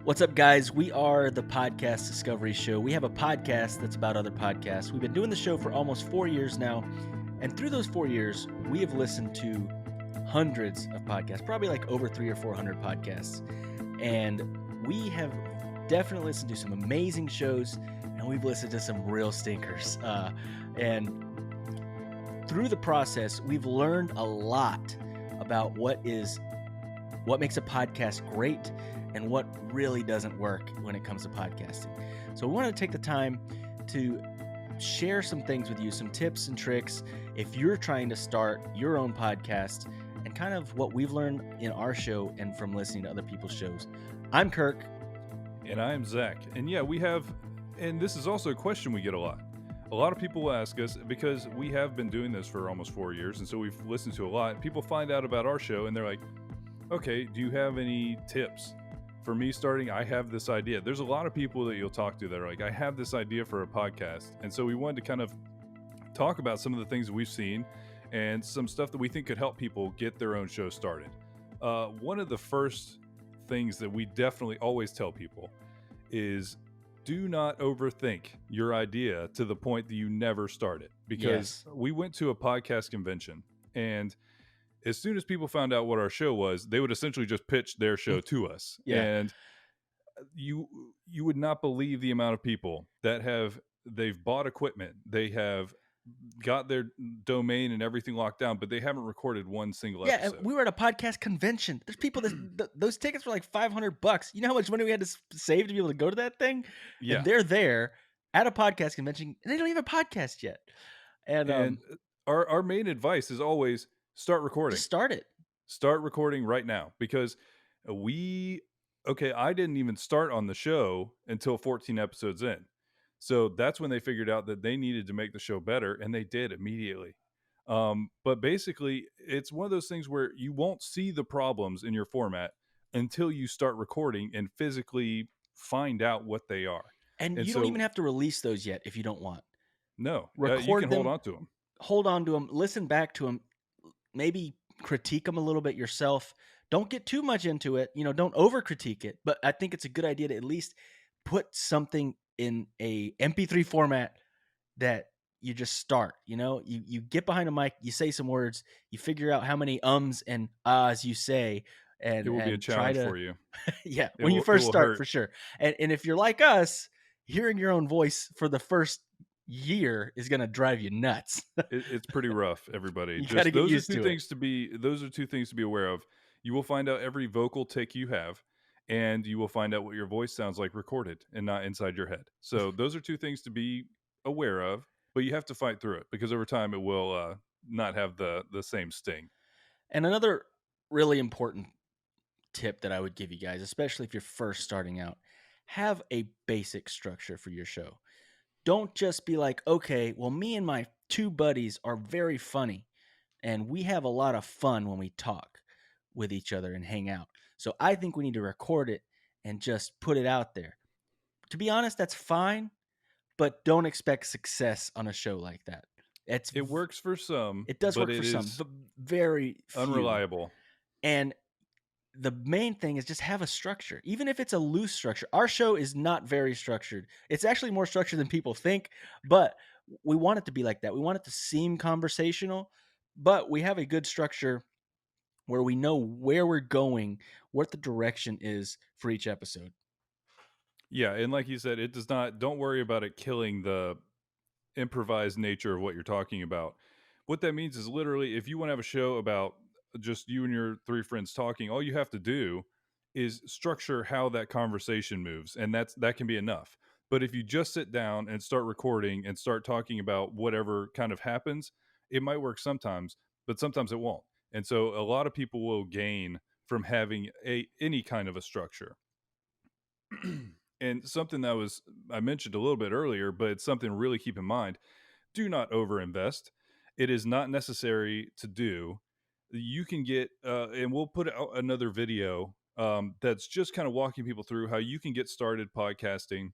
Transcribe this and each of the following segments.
What's up, guys? We are the Podcast Discovery Show. We have a podcast that's about other podcasts. We've been doing the show for almost 4 years now. And through those 4 years, we have listened to hundreds of podcasts, probably like over 300 or 400 podcasts. And we have definitely listened to some amazing shows, and we've listened to some real stinkers. And through the process, we've learned a lot about what makes a podcast great and what really doesn't work when it comes to podcasting. So we want to take the time to share some things with you, some tips and tricks if you're trying to start your own podcast, and kind of what we've learned in our show and from listening to other people's shows. I'm Kirk. And I'm Zach. And yeah, and this is also a question we get a lot. A lot of people will ask us, because we have been doing this for almost 4 years, and so we've listened to a lot. People find out about our show and they're like, okay, do you have any tips for me starting? I have this idea. There's a lot of people that you'll talk to that are like, I have this idea for a podcast. And so we wanted to kind of talk about some of the things we've seen and some stuff that we think could help people get their own show started. One of the first things that we definitely always tell people is do not overthink your idea to the point that you never start it. Because we went to a podcast convention, and as soon as people found out what our show was, they would essentially just pitch their show to us. Yeah. And you would not believe the amount of people that they've bought equipment, they have got their domain and everything locked down, but they haven't recorded one single episode. And we were at a podcast convention. There's people that those tickets were like $500. You know how much money we had to save to be able to go to that thing? Yeah. And they're there at a podcast convention, and they don't even have a podcast yet. And our main advice is always start recording. Just start it. Start recording right now, because I didn't even start on the show until 14 episodes in. So that's when they figured out that they needed to make the show better, and they did immediately. But basically, it's one of those things where you won't see the problems in your format until you start recording and physically find out what they are. And you don't even have to release those yet if you don't want. No, Record you can them, hold on to them. Hold on to them, listen back to them, maybe critique them a little bit yourself. Don't get too much into it. Don't over critique it. But I think it's a good idea to at least put something in a MP3 format that you just start. You get behind a mic, you say some words, you figure out how many ums and ahs you say, and it will be a challenge for you. Yeah, when you first start, hurt. for sure. And if you're like us, hearing your own voice for the first year is going to drive you nuts. It's pretty rough, everybody. You got to get used to it. Those are two things to be aware of. You will find out every vocal tick you have, and you will find out what your voice sounds like recorded and not inside your head. So those are two things to be aware of, but you have to fight through it, because over time it will not have the same sting. And another really important tip that I would give you guys, especially if you're first starting out, have a basic structure for your show. Don't just be like, okay, well, me and my two buddies are very funny, and we have a lot of fun when we talk with each other and hang out. So I think we need to record it and just put it out there. To be honest, that's fine, but don't expect success on a show like that. It works for some. It does work for some, but very few. Unreliable. And the main thing is just have a structure, even if it's a loose structure. Our show is not very structured. It's actually more structured than people think, but we want it to be like that. We want it to seem conversational, but we have a good structure where we know where we're going, what the direction is for each episode. Yeah, and like you said, don't worry about it killing the improvised nature of what you're talking about. What that means is, literally, if you want to have a show about just you and your three friends talking, all you have to do is structure how that conversation moves, and that can be enough. But if you just sit down and start recording and start talking about whatever kind of happens, it might work sometimes, but sometimes it won't. And so a lot of people will gain from having any kind of a structure. And something that I mentioned a little bit earlier, but it's something to really keep in mind: do not overinvest. It is not necessary to do. You can get, and we'll put out another video that's just kind of walking people through how you can get started podcasting.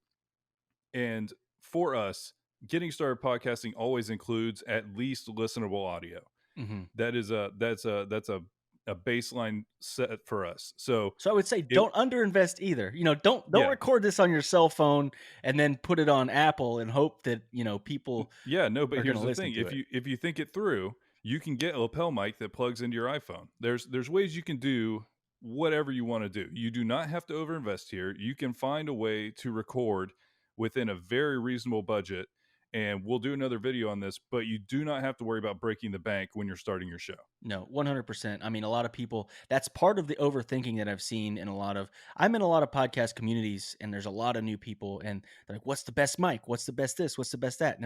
And for us, getting started podcasting always includes at least listenable audio. Mm-hmm. That's a a baseline set for us. So So I would say it don't underinvest either. Don't yeah. record this on your cell phone and then put it on Apple and hope that, people Yeah, no, but are going here's to the listen thing. to it. If you think it through, you can get a lapel mic that plugs into your iPhone. There's ways you can do whatever you want to do. You do not have to overinvest here. You can find a way to record within a very reasonable budget, and we'll do another video on this, but you do not have to worry about breaking the bank when you're starting your show. No, 100%. I mean, a lot of people, that's part of the overthinking that I've seen in I'm in a lot of podcast communities and there's a lot of new people and they're like, what's the best mic? What's the best this? What's the best that?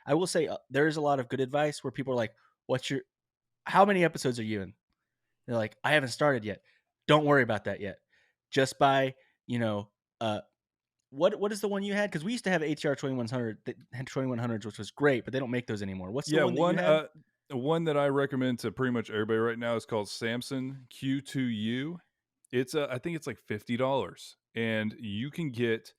I will say there is a lot of good advice where people are like, how many episodes are you in? They're like, I haven't started yet. Don't worry about that yet. Just buy, you know, uh, what is the one you had? Because we used to have ATR 2100, 2100s, which was great, but they don't make those anymore. What's the Yeah, one that you had? one that I recommend to pretty much everybody right now is called Samson Q2U. It's I think it's like $50, and you can get.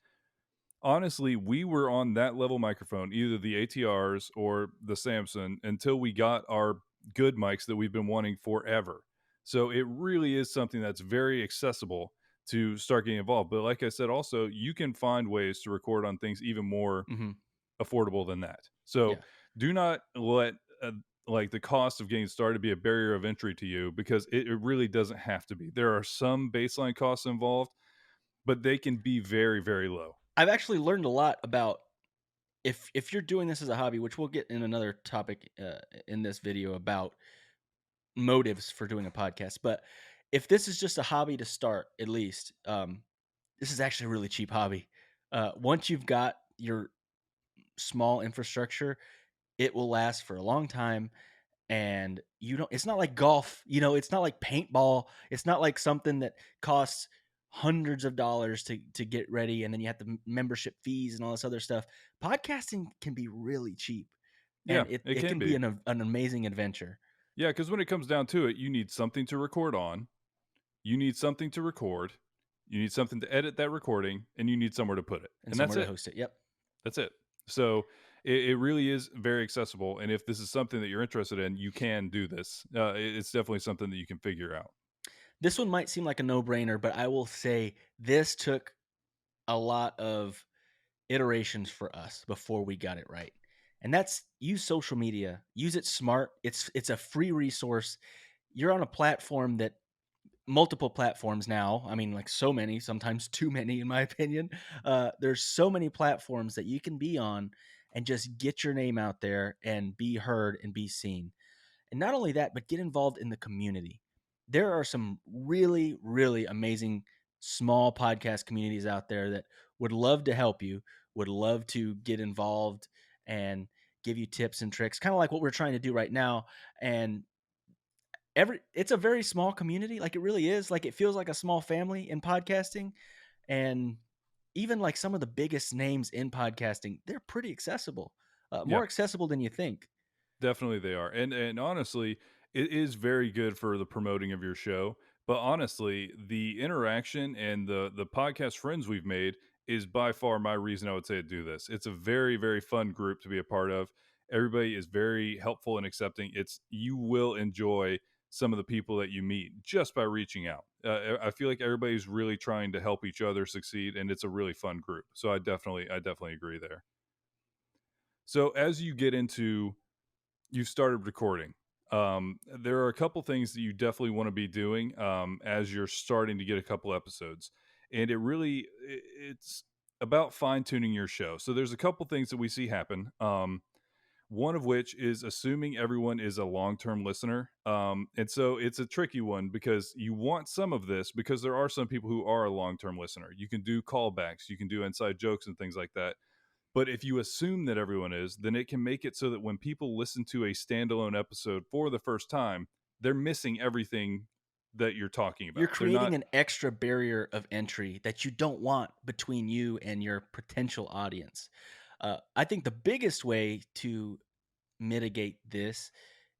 Honestly, we were on that level microphone, either the ATRs or the Samson, until we got our good mics that we've been wanting forever. So it really is something that's very accessible to start getting involved. But like I said, also you can find ways to record on things even more Hmm. affordable than that. So Yeah. do not let like the cost of getting started be a barrier of entry to you, because it really doesn't have to be. There are some baseline costs involved, but they can be very, very low. I've actually learned a lot about if you're doing this as a hobby, which we'll get in another topic in this video about motives for doing a podcast. But if this is just a hobby to start, at least, this is actually a really cheap hobby. Once you've got your small infrastructure, it will last for a long time. And it's not like golf, it's not like paintball. It's not like something that costs hundreds of dollars to get ready. And then you have the membership fees and all this other stuff. Podcasting can be really cheap Yeah, and it, it it can can be be. an amazing adventure. Yeah, because when it comes down to it, you need something to record on, you need something to record, you need something to edit that recording, and you need somewhere to put it. And And that's somewhere to it. host it. Yep. That's it. So it really is very accessible. And if this is something that you're interested in, you can do this. It's definitely something that you can figure out. This one might seem like a no-brainer, but I will say this took a lot of iterations for us before we got it right. And that's use social media, use it smart. It's a free resource. You're on a platform that multiple platforms now. I mean, like so many, sometimes too many, in my opinion. There's so many platforms that you can be on and just get your name out there and be heard and be seen. And not only that, but get involved in the community. There are some really, really amazing small podcast communities out there that would love to help you, would love to get involved and give you tips and tricks, kind of like what we're trying to do right now. And it's a very small community, like it really is. Like it feels like a small family in podcasting. And even like some of the biggest names in podcasting, they're pretty accessible, Yeah, more accessible than you think. definitely they are. And honestly, it is very good for the promoting of your show. But honestly, the interaction and the podcast friends we've made is by far my reason I would say to do this. It's a very, very fun group to be a part of. Everybody is very helpful and accepting. You will enjoy some of the people that you meet just by reaching out. I feel like everybody's really trying to help each other succeed, and it's a really fun group. So I definitely agree there. So as you get into you started recording. There are a couple things that you definitely want to be doing as you're starting to get a couple episodes, and it's about fine tuning your show. So there's a couple things that we see happen. One of which is assuming everyone is a long term listener, and so it's a tricky one because you want some of this because there are some people who are a long term listener. You can do callbacks, you can do inside jokes and things like that. But if you assume that everyone is, then it can make it so that when people listen to a standalone episode for the first time, they're missing everything that you're talking You're about. They're creating not, an extra barrier of entry that you don't want between you and your potential audience. I think the biggest way to mitigate this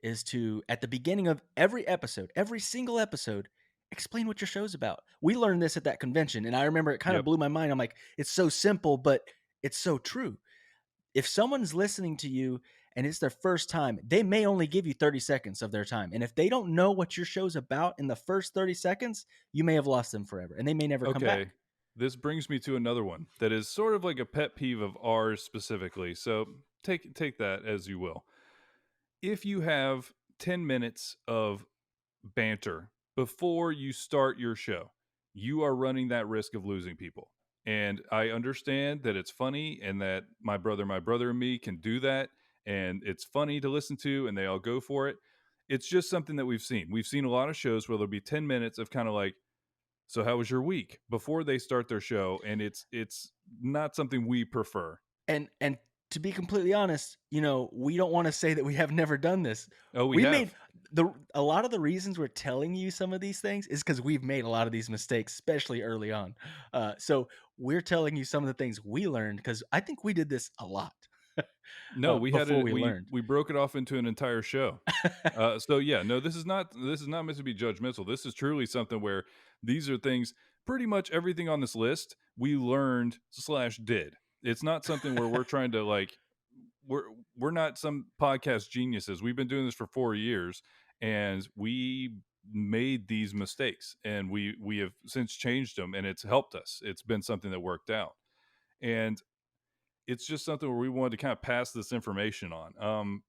is to, at the beginning of every episode, every single episode, explain what your show's about. We learned this at that convention, and I remember it kind of yep, blew my mind. I'm like, it's so simple, but it's so true. If someone's listening to you and it's their first time, they may only give you 30 seconds of their time. And if they don't know what your show's about in the first 30 seconds, you may have lost them forever and they may never come back. Okay. This brings me to another one that is sort of like a pet peeve of ours specifically. So take that as you will. If you have 10 minutes of banter before you start your show, you are running that risk of losing people. And I understand that it's funny and that my brother and me can do that. And it's funny to listen to and they all go for it. It's just something that we've seen. We've seen a lot of shows where there'll be 10 minutes of kind of like, so how was your week before they start their show? And it's not something we prefer. And to be completely honest, we don't want to say that we have never done this. Oh, we We have. made a lot of the reasons we're telling you some of these things is because we've made a lot of these mistakes, especially early on. So we're telling you some of the things we learned because I think we did this a lot No, we had before it. we learned. We broke it off into an entire show. So yeah, no, this is not meant to be judgmental. This is truly something where these are things. Pretty much everything on this list we learned slash did. It's not something where we're trying to like we're we're not some podcast geniuses. We've been doing this for 4 years, and we made these mistakes, and we have since changed them, and it's helped us. It's been something that worked out, and it's just something where we wanted to kind of pass this information on.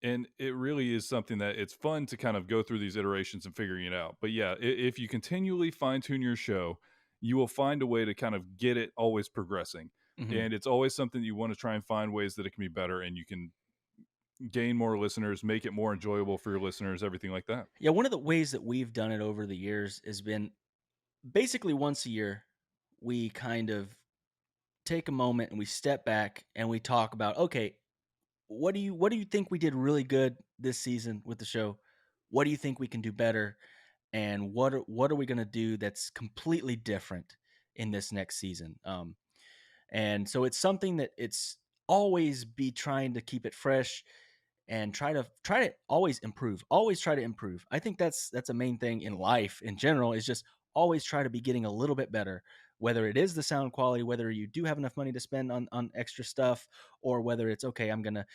And it really is something that it's fun to kind of go through these iterations and figuring it out. But yeah, if you continually fine tune your show, you will find a way to kind of get it always progressing. Mhm. And it's always something you want to try and find ways that it can be better and you can gain more listeners, make it more enjoyable for your listeners, everything like that. Yeah, one of the ways that we've done it over the years has been basically once a year, we kind of take a moment and we step back and we talk about, okay, what do you think we did really good this season with the show? What do you think we can do better? And what are we going to do that's completely different in this next season? And so it's something that it's always be trying to keep it fresh and try to always try to improve. I think that's a main thing in life in general, is just always try to be getting a little bit better, whether it is the sound quality, whether you do have enough money to spend on extra stuff, or whether it's okay, I'm gonna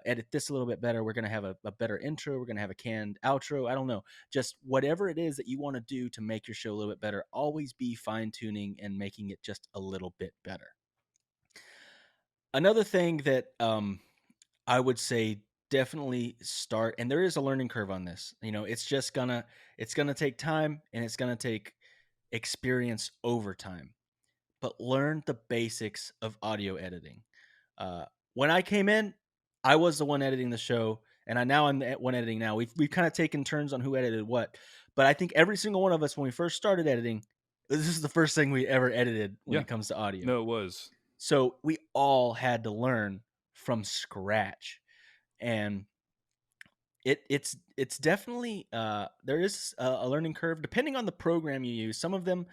edit this a little bit better, we're gonna have a better intro, we're gonna have a canned outro, I don't know, just whatever it is that you want to do to make your show a little bit better, always be fine-tuning and making it just a little bit better. Another thing that I would say, definitely start, and there is a learning curve on this. It's gonna take time and it's gonna take experience over time. But learn the basics of audio editing. Uh, when I came in, I was the one editing the show, and I'm the one editing now. We've kind of taken turns on who edited what, but I think every single one of us, when we first started editing, this is the first thing we ever edited when Yeah. it comes to audio. No, it was. So we all had to learn from scratch, and it's definitely there is a learning curve depending on the program you use. Some of them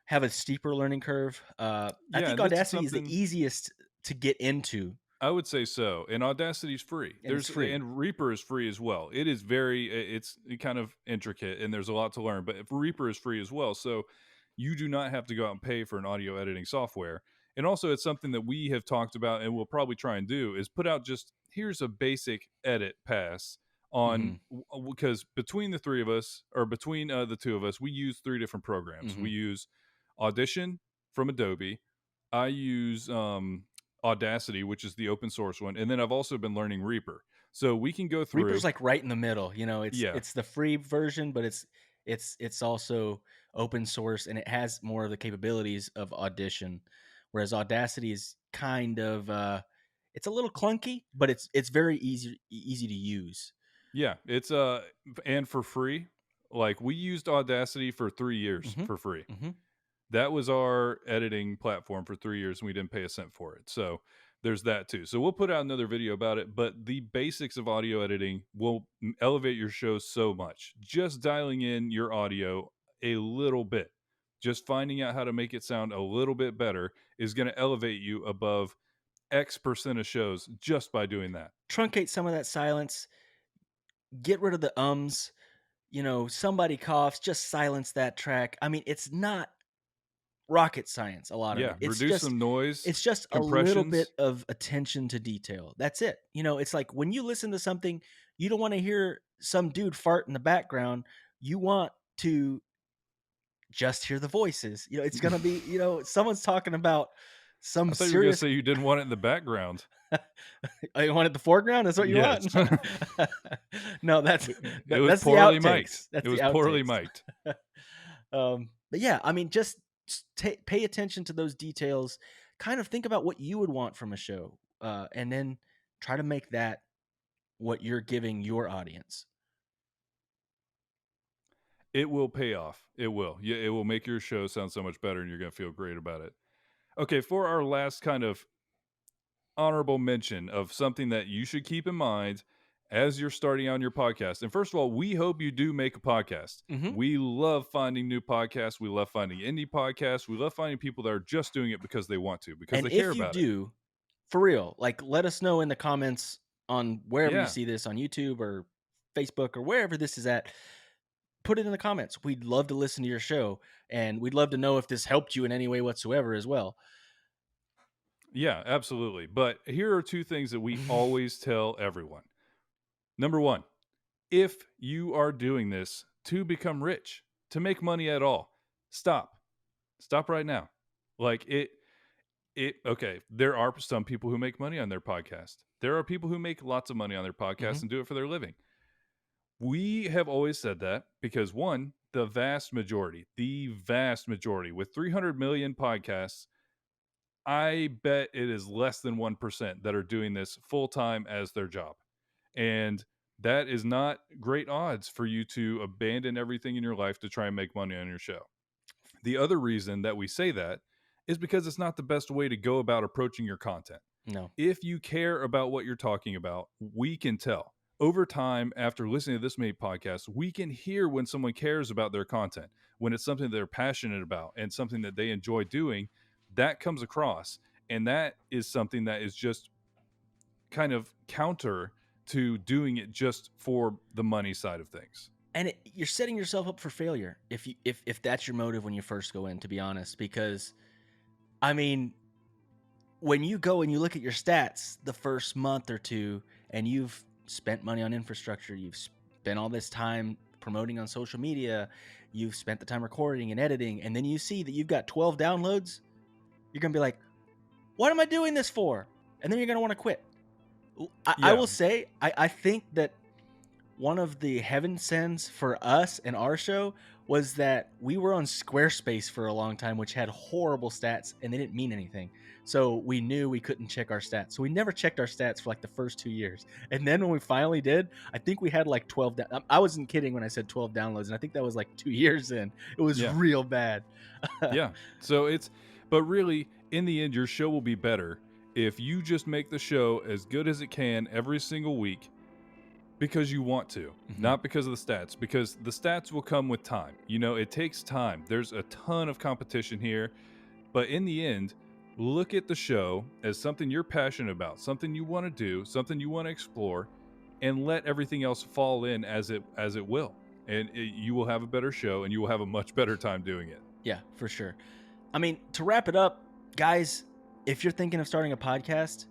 have a steeper learning curve. I Yeah, think and this is Audacity is the something easiest to get into, I would say so. And Audacity's free. and it's free. And Reaper is free as well. It is very it's kind of intricate and there's a lot to learn, but Reaper is free as well. So you do not have to go out and pay for an audio editing software. And also it's something that we have talked about and we'll probably try and do is put out just here's a basic edit pass on Hmm. because between the three of us or between the two of us, we use three different programs. Hmm. We use Audition from Adobe. I use Audacity, which is the open source one, and then I've also been learning Reaper. So we can go Reaper's through. like right in the middle. It's Yeah, it's the free version, but it's also open source, and it has more of the capabilities of Audition, whereas Audacity is kind of it's a little clunky, but it's very easy to use. yeah, it's and for free. Like we used Audacity for 3 years Hmm. for free. Hmm. That was our editing platform for 3 years, and we didn't pay a cent for it. So there's that too. So we'll put out another video about it. But the basics of audio editing will elevate your show so much. Just dialing in your audio a little bit, just finding out how to make it sound a little bit better is going to elevate you above X percent of shows just by doing that. Truncate some of that silence, get rid of the ums. Somebody coughs, just silence that track. I mean, it's not rocket science, a lot of Yeah, it. reduce some noise, It's just a little bit compressions. of attention to detail. That's it. It's like when you listen to something, you don't want to hear some dude fart in the background. You want to just hear the voices. It's gonna be, someone's talking about some I thought you were gonna serious. say you didn't want it in the background. Oh, you want it the foreground? That's what you Yes. want? No, that's It was that's the poorly mic'd. outtakes. That's It the was poorly outtakes. mic'd. But yeah, I mean, just pay attention to those details. Kind of think about what you would want from a show, and then try to make that what you're giving your audience. It will pay off. It will. Yeah, it will make your show sound so much better and you're going to feel great about it. Okay, for our last kind of honorable mention of something that you should keep in mind as you're starting on your podcast. And first of all, we hope you do make a podcast. Mm-hmm. We love finding new podcasts. We love finding indie podcasts. We love finding people that are just doing it because they want to, because And they care if you about it. do, for real, like let us know in the comments on wherever you Yeah. see this on YouTube or Facebook or wherever this is at. Put it in the comments. We'd love to listen to your show, and we'd love to know if this helped you in any way whatsoever as well. Yeah, absolutely. But here are two things that we always tell everyone. Number one, if you are doing this to become rich, to make money at all, stop. Stop right now. Like okay, there are some people who make money on their podcast. There are people who make lots of money on their podcast and do it for their living. We have always said that because one, the vast majority with 300 million podcasts, I bet it is less than 1% that are doing this full time as their job. And that is not great odds for you to abandon everything in your life to try and make money on your show. The other reason that we say that is because it's not the best way to go about approaching your content. No. If you care about what you're talking about, we can tell. Over time, after listening to this many podcasts, we can hear when someone cares about their content, when it's something they're passionate about and something that they enjoy doing. That comes across, and that is something that is just kind of counter to doing it just for the money side of things. And you're setting yourself up for failure if that's your motive when you first go in, to be honest, because I mean, when you go and you look at your stats the first month or two and you've spent money on infrastructure, you've spent all this time promoting on social media, you've spent the time recording and editing, and then you see that you've got 12 downloads, you're going to be like, what am I doing this for? And then you're going to want to quit. I will say, I think that one of the heaven sends for us and our show was that we were on Squarespace for a long time, which had horrible stats and they didn't mean anything. So we knew we couldn't check our stats. So we never checked our stats for like the first 2 years. And then when we finally did, I think we had like 12. I wasn't kidding when I said 12 downloads. And I think that was like 2 years in. It was real bad. Yeah. So but really, in the end, your show will be better if you just make the show as good as it can every single week. Because you want to, not because of the stats, because the stats will come with time. It takes time. There's a ton of competition here, but in the end, look at the show as something you're passionate about, something you want to do, something you want to explore, and let everything else fall in as it will. And you will have a better show and you will have a much better time doing it. Yeah, for sure. I mean, to wrap it up, guys, if you're thinking of starting a podcast,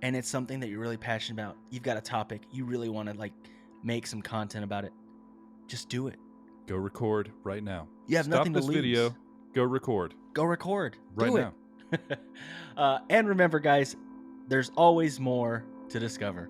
and it's something that you're really passionate about, you've got a topic, you really want to like make some content about it, just do it. Go record right now. You have nothing to lose. Stop this video. Go record. Go record. Right now. And remember, guys, there's always more to discover.